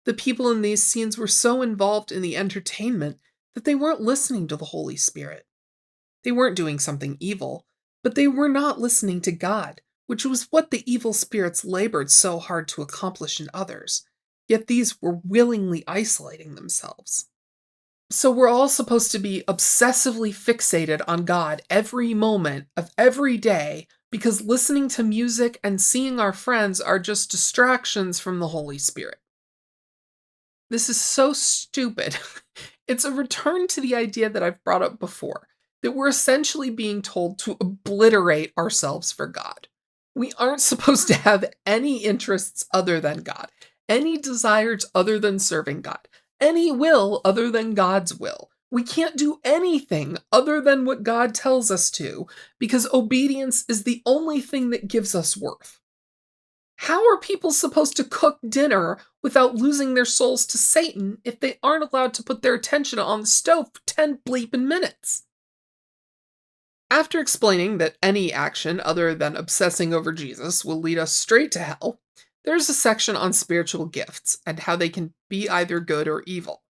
The people in these scenes were so involved in the entertainment that they weren't listening to the Holy Spirit. They weren't doing something evil, but they were not listening to God, which was what the evil spirits labored so hard to accomplish in others. Yet these were willingly isolating themselves. So we're all supposed to be obsessively fixated on God every moment of every day because listening to music and seeing our friends are just distractions from the Holy Spirit. This is so stupid. It's a return to the idea that I've brought up before, that we're essentially being told to obliterate ourselves for God. We aren't supposed to have any interests other than God, any desires other than serving God, any will other than God's will. We can't do anything other than what God tells us to, because obedience is the only thing that gives us worth. How are people supposed to cook dinner without losing their souls to Satan if they aren't allowed to put their attention on the stove for 10 bleeping minutes? After explaining that any action other than obsessing over Jesus will lead us straight to hell, there's a section on spiritual gifts and how they can be either good or evil.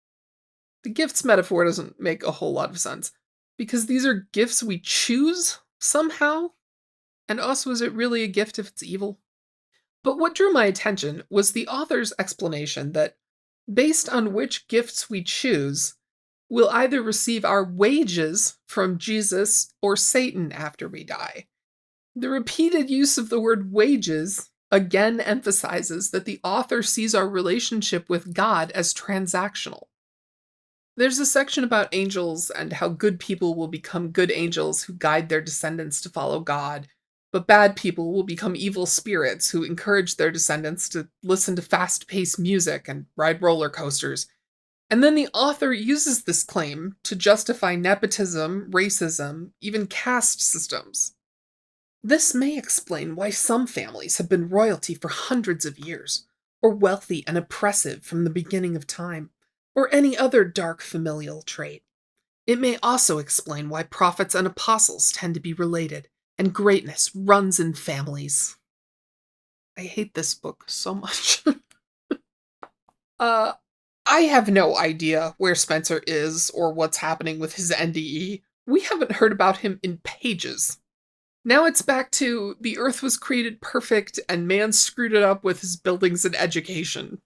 The gifts metaphor doesn't make a whole lot of sense, because these are gifts we choose somehow, and also is it really a gift if it's evil? But what drew my attention was the author's explanation that, based on which gifts we choose, we'll either receive our wages from Jesus or Satan after we die. The repeated use of the word wages again emphasizes that the author sees our relationship with God as transactional. There's a section about angels and how good people will become good angels who guide their descendants to follow God, but bad people will become evil spirits who encourage their descendants to listen to fast-paced music and ride roller coasters. And then the author uses this claim to justify nepotism, racism, even caste systems. This may explain why some families have been royalty for hundreds of years, or wealthy and oppressive from the beginning of time, or any other dark familial trait. It may also explain why prophets and apostles tend to be related, and greatness runs in families. I hate this book so much. Uh, I have no idea where Spencer is or what's happening with his NDE. We haven't heard about him in pages. Now it's back to the Earth was created perfect and man screwed it up with his buildings and education.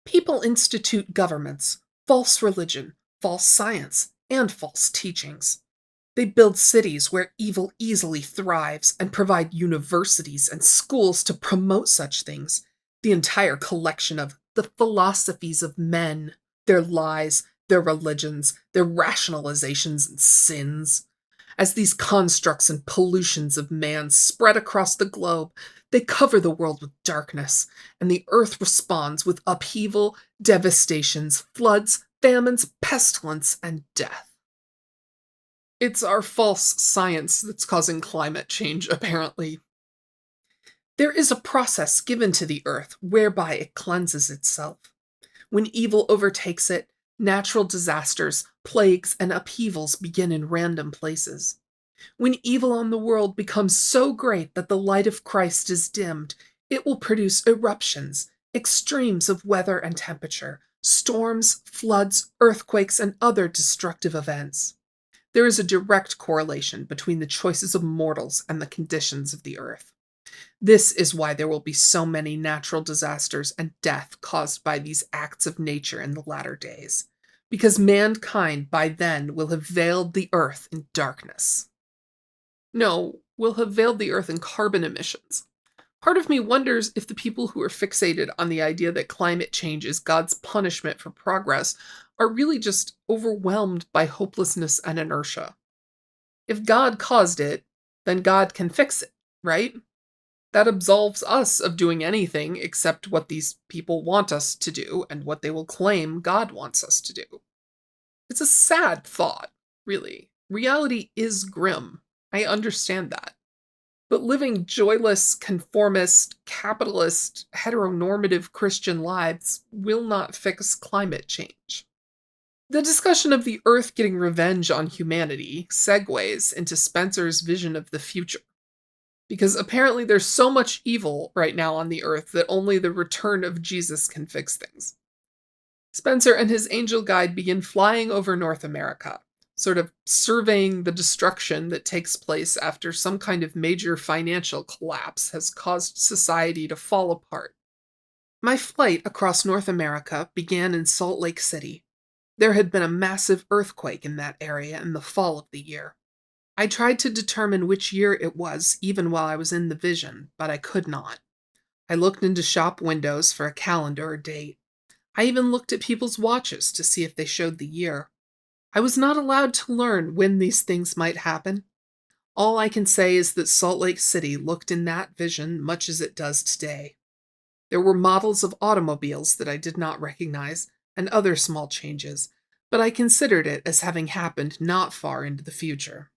People institute governments, false religion, false science, and false teachings. They build cities where evil easily thrives and provide universities and schools to promote such things. The entire collection of the philosophies of men, their lies, their religions, their rationalizations and sins. As these constructs and pollutions of man spread across the globe, they cover the world with darkness, and the earth responds with upheaval, devastations, floods, famines, pestilence, and death. It's our false science that's causing climate change, apparently. There is a process given to the earth whereby it cleanses itself. When evil overtakes it, natural disasters, plagues, and upheavals begin in random places. When evil on the world becomes so great that the light of Christ is dimmed, it will produce eruptions, extremes of weather and temperature, storms, floods, earthquakes, and other destructive events. There is a direct correlation between the choices of mortals and the conditions of the earth. This is why there will be so many natural disasters and death caused by these acts of nature in the latter days, because mankind by then will have veiled the earth in darkness. No, will have veiled the earth in carbon emissions. Part of me wonders if the people who are fixated on the idea that climate change is God's punishment for progress are really just overwhelmed by hopelessness and inertia. If God caused it, then God can fix it, right? That absolves us of doing anything except what these people want us to do and what they will claim God wants us to do. It's a sad thought, really. Reality is grim. I understand that. But living joyless, conformist, capitalist, heteronormative Christian lives will not fix climate change. The discussion of the Earth getting revenge on humanity segues into Spencer's vision of the future. Because apparently there's so much evil right now on the Earth that only the return of Jesus can fix things. Spencer and his angel guide begin flying over North America, sort of surveying the destruction that takes place after some kind of major financial collapse has caused society to fall apart. My flight across North America began in Salt Lake City. There had been a massive earthquake in that area in the fall of the year. I tried to determine which year it was even while I was in the vision, but I could not. I looked into shop windows for a calendar or date. I even looked at people's watches to see if they showed the year. I was not allowed to learn when these things might happen. All I can say is that Salt Lake City looked in that vision much as it does today. There were models of automobiles that I did not recognize, and other small changes, but I considered it as having happened not far into the future.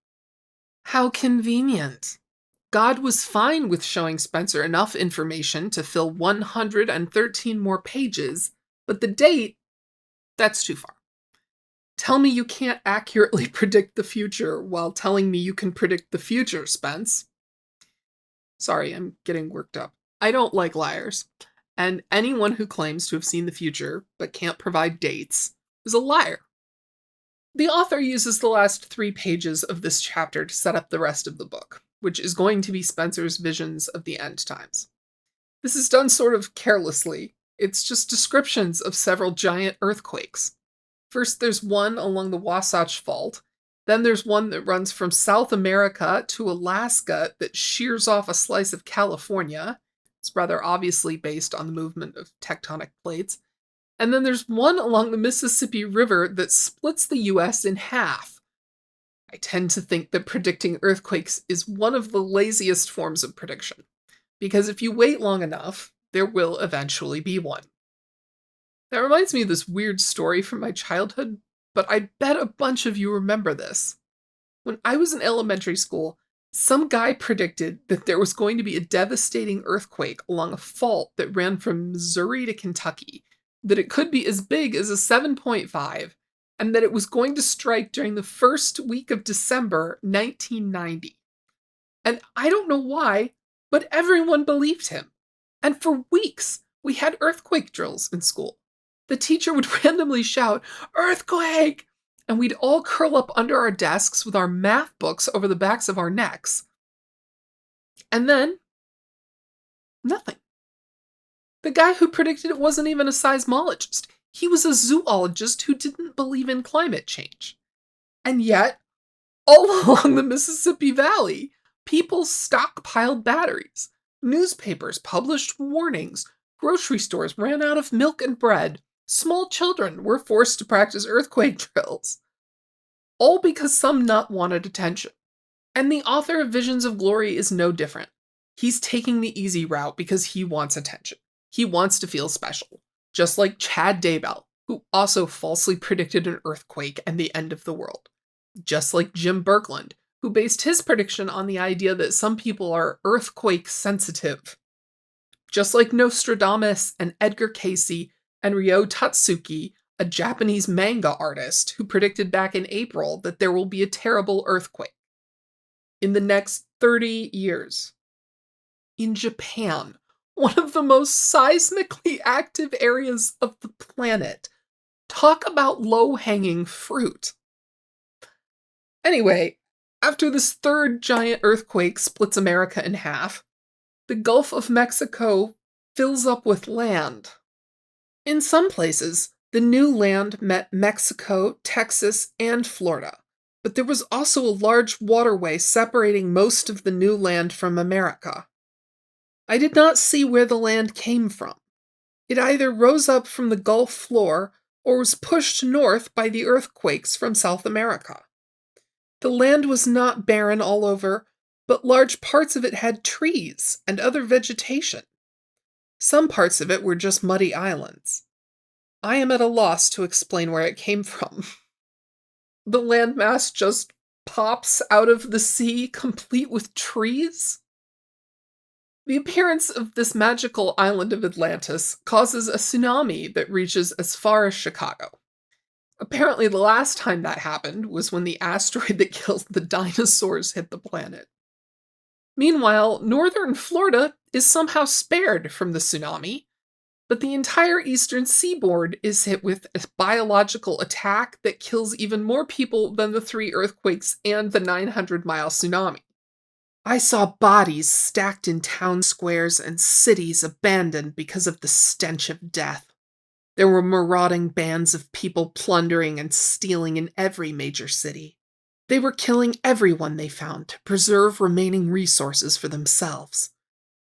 How convenient! God was fine with showing Spencer enough information to fill 113 more pages, but the date, that's too far. Tell me you can't accurately predict the future while telling me you can predict the future, Spence. Sorry, I'm getting worked up. I don't like liars, and anyone who claims to have seen the future but can't provide dates is a liar. The author uses the last 3 pages of this chapter to set up the rest of the book, which is going to be Spencer's visions of the end times. This is done sort of carelessly. It's just descriptions of several giant earthquakes. First, there's one along the Wasatch Fault. Then there's one that runs from South America to Alaska that shears off a slice of California. It's rather obviously based on the movement of tectonic plates. And then there's one along the Mississippi River that splits the US in half. I tend to think that predicting earthquakes is one of the laziest forms of prediction, because if you wait long enough, there will eventually be one. That reminds me of this weird story from my childhood, but I bet a bunch of you remember this. When I was in elementary school, some guy predicted that there was going to be a devastating earthquake along a fault that ran from Missouri to Kentucky, that it could be as big as a 7.5, and that it was going to strike during the first week of December 1990. And I don't know why, but everyone believed him. And for weeks, we had earthquake drills in school. The teacher would randomly shout, "Earthquake!" And we'd all curl up under our desks with our math books over the backs of our necks. And then, nothing. The guy who predicted it wasn't even a seismologist. He was a zoologist who didn't believe in climate change. And yet, all along the Mississippi Valley, people stockpiled batteries. Newspapers published warnings. Grocery stores ran out of milk and bread. Small children were forced to practice earthquake drills. All because some nut wanted attention. And the author of Visions of Glory is no different. He's taking the easy route because he wants attention. He wants to feel special. Just like Chad Daybell, who also falsely predicted an earthquake and the end of the world. Just like Jim Birkeland, who based his prediction on the idea that some people are earthquake sensitive. Just like Nostradamus and Edgar Cayce and Ryo Tatsuki, a Japanese manga artist who predicted back in April that there will be a terrible earthquake in the next 30 years. In Japan, one of the most seismically active areas of the planet. Talk about low-hanging fruit. Anyway, after this third giant earthquake splits America in half, the Gulf of Mexico fills up with land. In some places, the new land met Mexico, Texas, and Florida, but there was also a large waterway separating most of the new land from America. I did not see where the land came from. It either rose up from the Gulf floor or was pushed north by the earthquakes from South America. The land was not barren all over, but large parts of it had trees and other vegetation. Some parts of it were just muddy islands. I am at a loss to explain where it came from. The landmass just pops out of the sea, complete with trees? The appearance of this magical island of Atlantis causes a tsunami that reaches as far as Chicago. Apparently, the last time that happened was when the asteroid that killed the dinosaurs hit the planet. Meanwhile, northern Florida is somehow spared from the tsunami, but the entire eastern seaboard is hit with a biological attack that kills even more people than the 3 earthquakes and the 900-mile tsunami. I saw bodies stacked in town squares and cities abandoned because of the stench of death. There were marauding bands of people plundering and stealing in every major city. They were killing everyone they found to preserve remaining resources for themselves.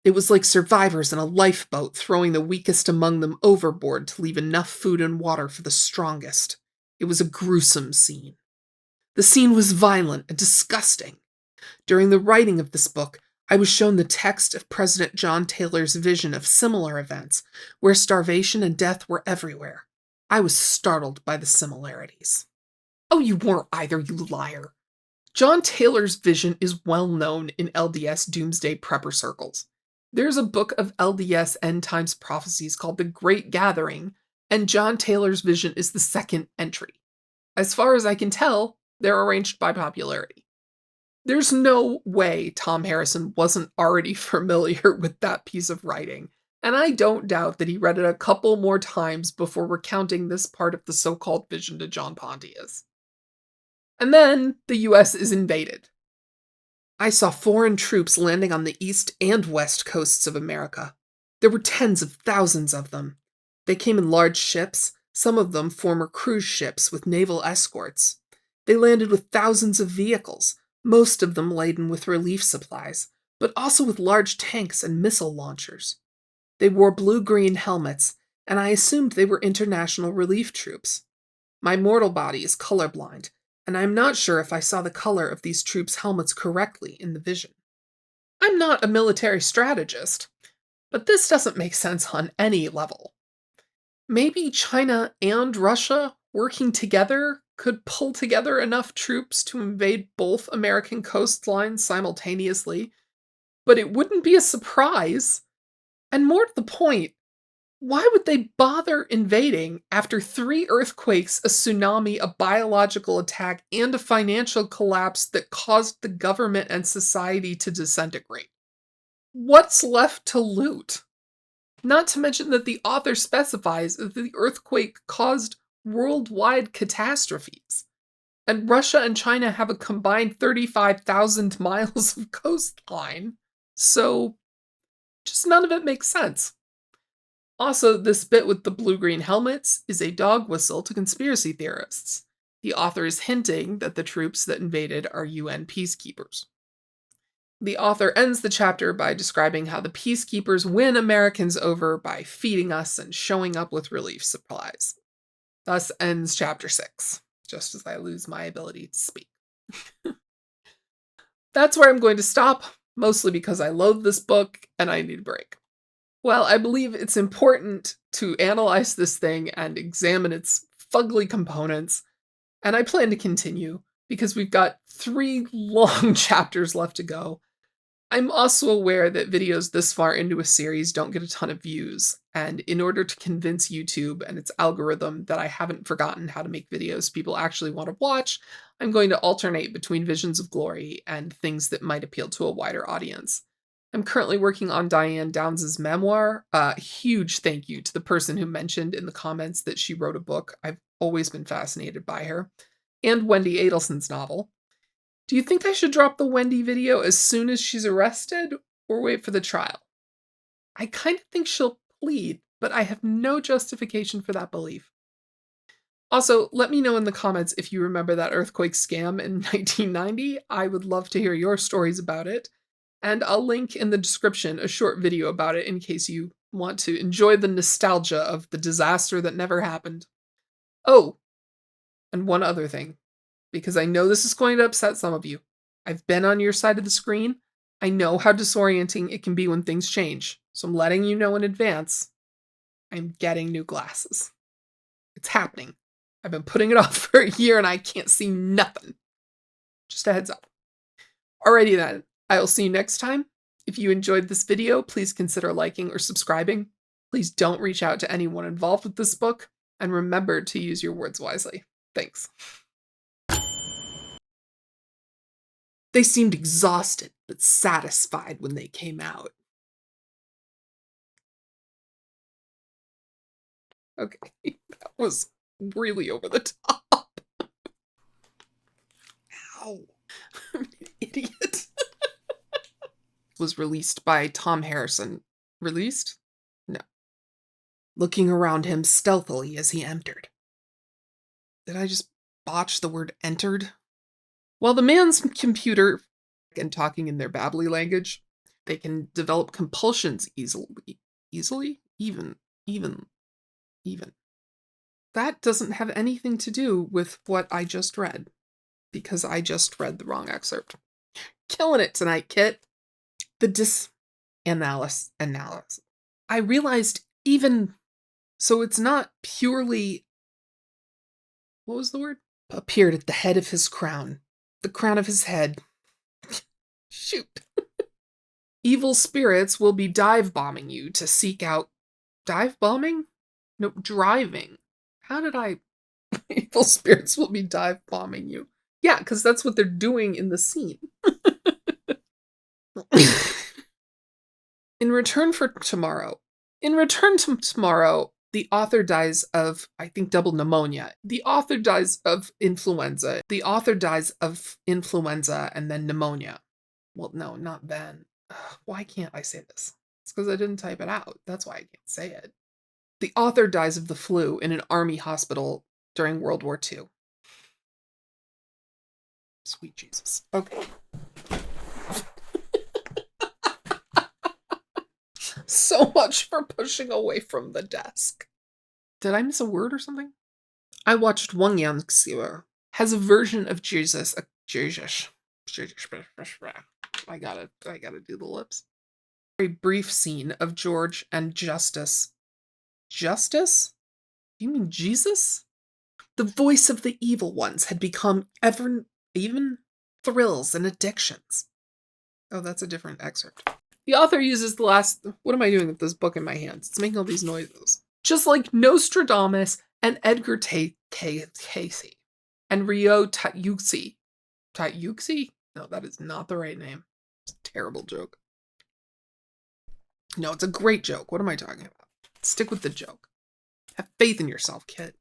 It was like survivors in a lifeboat throwing the weakest among them overboard to leave enough food and water for the strongest. It was a gruesome scene. The scene was violent and disgusting. During the writing of this book, I was shown the text of President John Taylor's vision of similar events, where starvation and death were everywhere. I was startled by the similarities. Oh, you weren't either, you liar. John Taylor's vision is well known in LDS doomsday prepper circles. There's a book of LDS end times prophecies called The Great Gathering, and John Taylor's vision is the second entry. As far as I can tell, they're arranged by popularity. There's no way Thom Harrison wasn't already familiar with that piece of writing, and I don't doubt that he read it a couple more times before recounting this part of the so-called vision to John Pontius. And then the US is invaded. I saw foreign troops landing on the east and west coasts of America. There were tens of thousands of them. They came in large ships, some of them former cruise ships with naval escorts. They landed with thousands of vehicles, most of them laden with relief supplies, but also with large tanks and missile launchers. They wore blue-green helmets, and I assumed they were international relief troops. My mortal body is colorblind, and I'm not sure if I saw the color of these troops' helmets correctly in the vision. I'm not a military strategist, but this doesn't make sense on any level. Maybe China and Russia working together could pull together enough troops to invade both American coastlines simultaneously, but it wouldn't be a surprise. And more to the point, why would they bother invading after 3 earthquakes, a tsunami, a biological attack, and a financial collapse that caused the government and society to disintegrate? What's left to loot? Not to mention that the author specifies that the earthquake caused worldwide catastrophes. And Russia and China have a combined 35,000 miles of coastline. So just none of it makes sense. Also, this bit with the blue-green helmets is a dog whistle to conspiracy theorists. The author is hinting that the troops that invaded are UN peacekeepers. The author ends the chapter by describing how the peacekeepers win Americans over by feeding us and showing up with relief supplies. Thus ends chapter 6, just as I lose my ability to speak. That's where I'm going to stop, mostly because I loathe this book and I need a break. Well, I believe it's important to analyze this thing and examine its fugly components, and I plan to continue because we've got 3 long chapters left to go. I'm also aware that videos this far into a series don't get a ton of views, and in order to convince YouTube and its algorithm that I haven't forgotten how to make videos people actually want to watch, I'm going to alternate between Visions of Glory and things that might appeal to a wider audience. I'm currently working on Diane Downs' memoir. Huge thank you to the person who mentioned in the comments that she wrote a book. I've always been fascinated by her. And Wendy Adelson's novel. Do you think I should drop the Wendy video as soon as she's arrested, or wait for the trial? I kind of think she'll plead, but I have no justification for that belief. Also, let me know in the comments if you remember that earthquake scam in 1990. I would love to hear your stories about it. And I'll link in the description a short video about it in case you want to enjoy the nostalgia of the disaster that never happened. Oh, and one other thing, because I know this is going to upset some of you. I've been on your side of the screen. I know how disorienting it can be when things change, so I'm letting you know in advance. I'm getting new glasses. It's happening. I've been putting it off for a year and I can't see nothing. Just a heads up. Alrighty then. I'll see you next time. If you enjoyed this video, please consider liking or subscribing. Please don't reach out to anyone involved with this book, and remember to use your words wisely. Thanks. They seemed exhausted but satisfied when they came out. Okay, that was really over the top. Ow. I'm an idiot. Was released by Thom Harrison. Released? No. Looking around him stealthily as he entered. Did I just botch the word entered? While the man's computer and talking in their babbly language, they can develop compulsions easily. Easily? Even. That doesn't have anything to do with what I just read, because I just read the wrong excerpt. Killing it tonight, Kit. The analysis. I realized so it's not purely, what was the word? Appeared at the head of his crown. The crown of his head. Shoot. Evil spirits will be dive bombing you to seek out. Dive bombing? No, driving. How did I? Evil spirits will be dive bombing you. Yeah, because that's what they're doing in the scene. In return to tomorrow, the author dies of, I think, double pneumonia. The author dies of influenza. And then pneumonia. Well, no, not then. Why can't I say this? It's because I didn't type it out. That's why I can't say it. The author dies of the flu in an army hospital during World War II. Sweet Jesus. Okay. So much for pushing away from the desk. Did I miss a word or something? I watched Wang Yang has a version of Jesus. I gotta do the lips. A brief scene of George and Justice. Justice? You mean Jesus? The voice of the evil ones had become even thrills and addictions. Oh, that's a different excerpt. The author uses the last... What am I doing with this book in my hands? It's making all these noises. Just like Nostradamus and Edgar Cayce and Ryo Tayuxi. Tayuxi? No, that is not the right name. It's a terrible joke. No, it's a great joke. What am I talking about? Stick with the joke. Have faith in yourself, Kit.